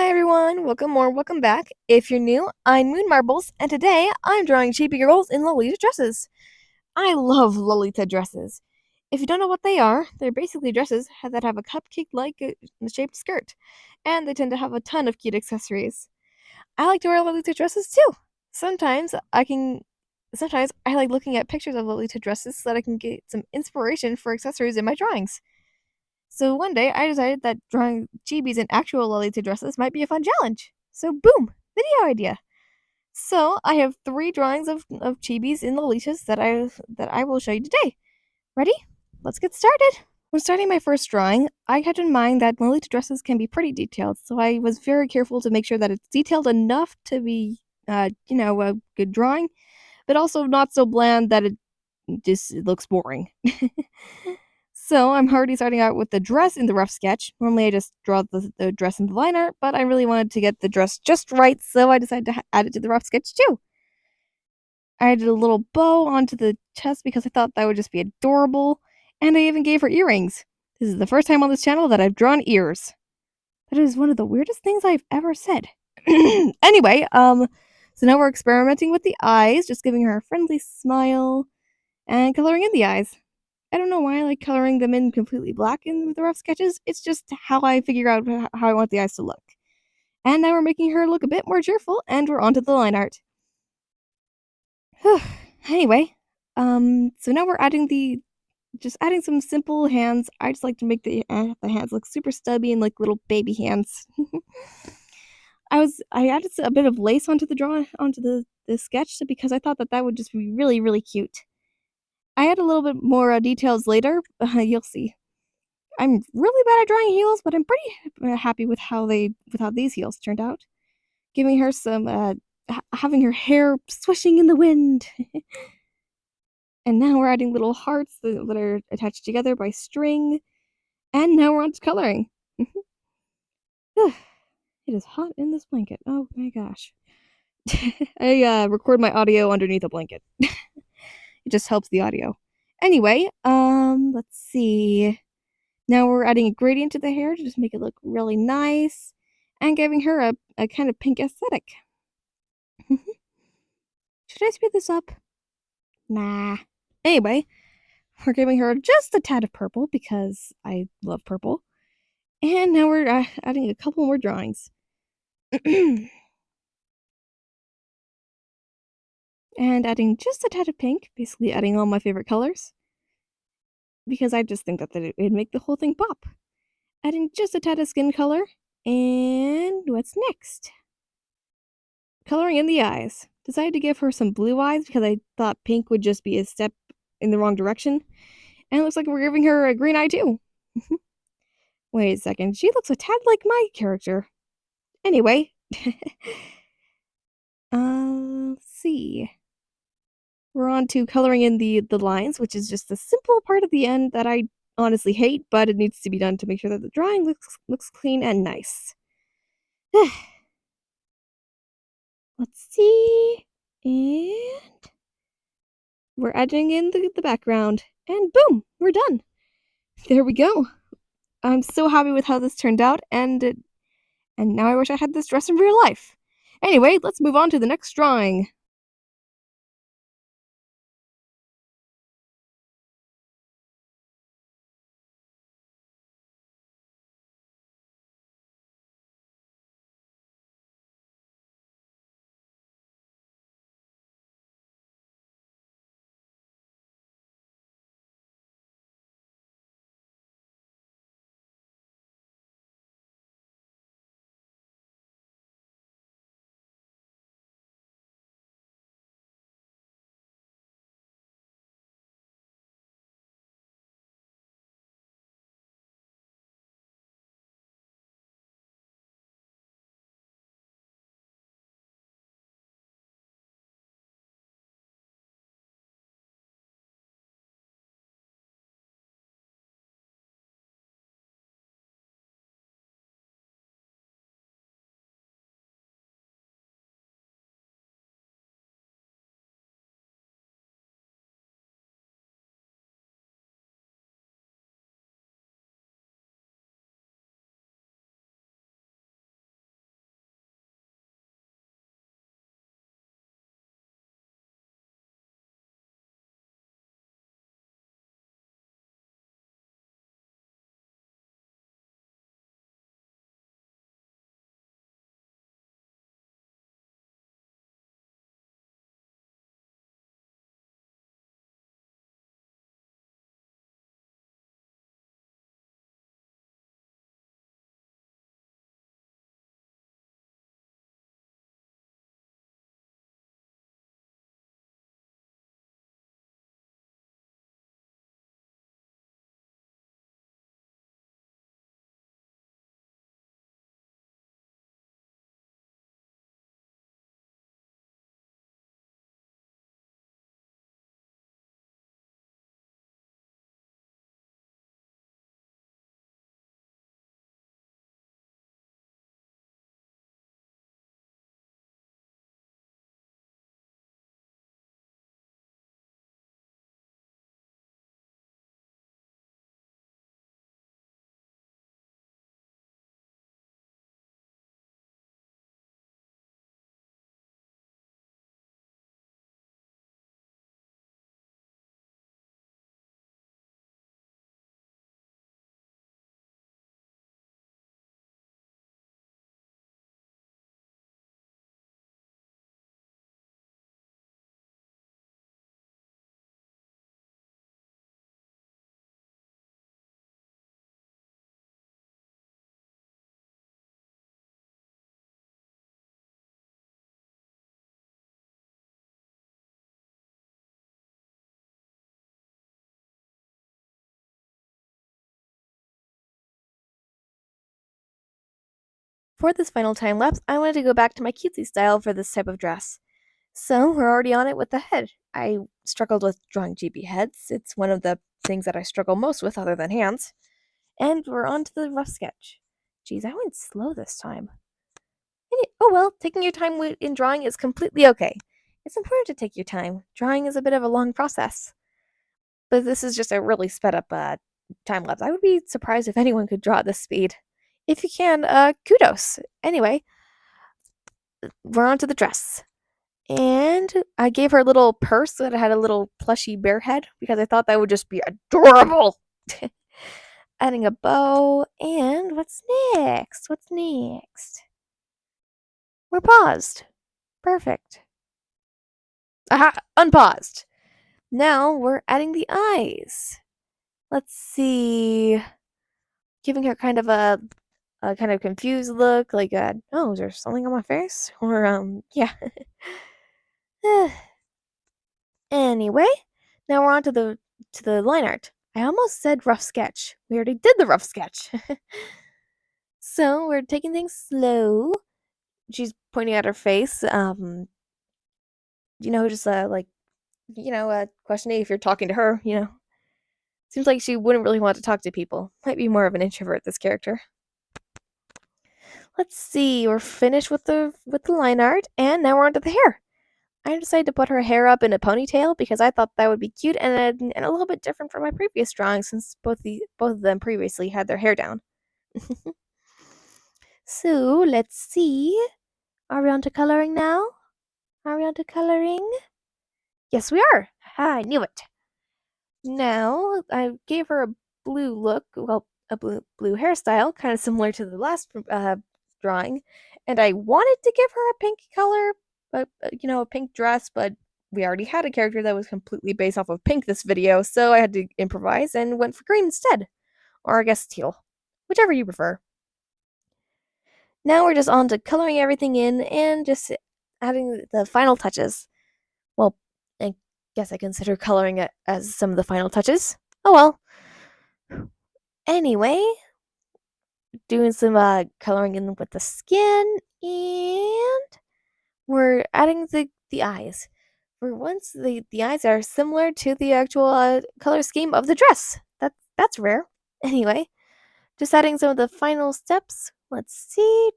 Hi everyone, welcome or welcome back. If you're new, I'm Moon Marbles, and today I'm drawing chibi girls in Lolita dresses. I love Lolita dresses. If you don't know what they are, they're basically dresses that have a cupcake-like shaped skirt, and they tend to have a ton of cute accessories. I like to wear Lolita dresses too. Sometimes I can Sometimes I like looking at pictures of Lolita dresses so that I can get some inspiration for accessories in my drawings. So one day I decided that drawing chibis in actual Lolita dresses might be a fun challenge. So boom, video idea. So I have three drawings of chibis in Lolitas that I will show you today. Ready? Let's get started. When starting my first drawing, I had in mind that Lolita dresses can be pretty detailed, so I was very careful to make sure that it's detailed enough to be, a good drawing, but also not so bland that it just looks boring. So I'm already starting out with the dress in the rough sketch. Normally I just draw the dress in the line art, but I really wanted to get the dress just right, so I decided to add it to the rough sketch too. I added a little bow onto the chest because I thought that would just be adorable, and I even gave her earrings. This is the first time on this channel that I've drawn ears. That is one of the weirdest things I've ever said. Anyway, so now we're experimenting with the eyes, just giving her a friendly smile and coloring in the eyes. I don't know why I like coloring them in completely black in the rough sketches. It's just how I figure out how I want the eyes to look. And now we're making her look a bit more cheerful, and we're onto the line art. Anyway, so now we're adding some simple hands. I just like to make the hands look super stubby and like little baby hands. I added a bit of lace onto the sketch because I thought that would just be really really cute. I add a little bit more details later. You'll see. I'm really bad at drawing heels, but I'm pretty happy with how these heels turned out. Giving her some having her hair swishing in the wind. And now we're adding little hearts that are attached together by string. And now we're on to coloring. It is hot in this blanket. Oh my gosh. I record my audio underneath a blanket. It just helps the audio. Anyway, let's see. Now we're adding a gradient to the hair to just make it look really nice and giving her a kind of pink aesthetic. Should I speed this up? Nah. Anyway, we're giving her just a tad of purple because I love purple. And now we're adding a couple more drawings. And adding just a tad of pink, basically adding all my favorite colors. Because I just think that it'd make the whole thing pop. Adding just a tad of skin color. And what's next? Coloring in the eyes. Decided to give her some blue eyes because I thought pink would just be a step in the wrong direction. And it looks like we're giving her a green eye too. Wait a second, she looks a tad like my character. Anyway. Let's see. We're on to coloring in the lines, which is just a simple part of the end that I honestly hate, but it needs to be done to make sure that the drawing looks clean and nice. Let's see. And we're adding in the background. And boom, we're done. There we go. I'm so happy with how this turned out, and now I wish I had this dress in real life. Anyway, let's move on to the next drawing. For this final time lapse, I wanted to go back to my cutesy style for this type of dress. So we're already on it with the head. I struggled with drawing GB heads. It's one of the things that I struggle most with other than hands. And we're on to the rough sketch. Geez, I went slow this time. Oh well, taking your time in drawing is completely okay. It's important to take your time. Drawing is a bit of a long process. But this is just a really sped up time lapse. I would be surprised if anyone could draw at this speed. If you can, kudos. Anyway, we're on to the dress. And I gave her a little purse that had a little plushy bear head because I thought that would just be adorable. Adding a bow, and what's next? What's next? We're paused. Perfect. Aha! Unpaused. Now we're adding the eyes. Let's see. Giving her kind of a kind of confused look, like oh, is there something on my face? Or yeah. Anyway, now we're on to the line art. I almost said rough sketch. We already did the rough sketch. So we're taking things slow. She's pointing at her face. Just like questioning if you're talking to her. Seems like she wouldn't really want to talk to people. Might be more of an introvert, this character. Let's see. We're finished with the line art, and now we're on to the hair. I decided to put her hair up in a ponytail because I thought that would be cute and a little bit different from my previous drawings since both of them previously had their hair down. So let's see. Are we on to coloring now? Are we on to coloring? Yes, we are. I knew it. Now I gave her a blue look, well, a blue hairstyle, kind of similar to the last drawing, and I wanted to give her a pink color, but a pink dress, but we already had a character that was completely based off of pink this video, so I had to improvise and went for green instead, or I guess teal, whichever you prefer. Now we're just on to coloring everything in and just adding the final touches. Well, I guess I consider coloring it as some of the final touches. Oh well. Anyway, doing some coloring in with the skin, and we're adding the eyes. For once, the eyes are similar to the actual color scheme of the dress. That's rare. Anyway, just adding some of the final steps. Let's see.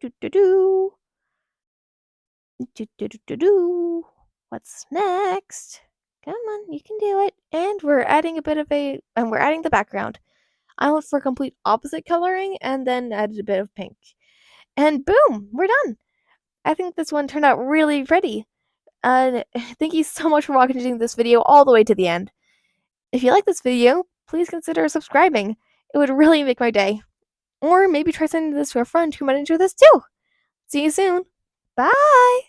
What's next? Come on, you can do it. And we're adding we're adding the background. I went for complete opposite coloring and then added a bit of pink. And boom, we're done. I think this one turned out really pretty. Thank you so much for watching this video all the way to the end. If you like this video, please consider subscribing. It would really make my day. Or maybe try sending this to a friend who might enjoy this too. See you soon. Bye!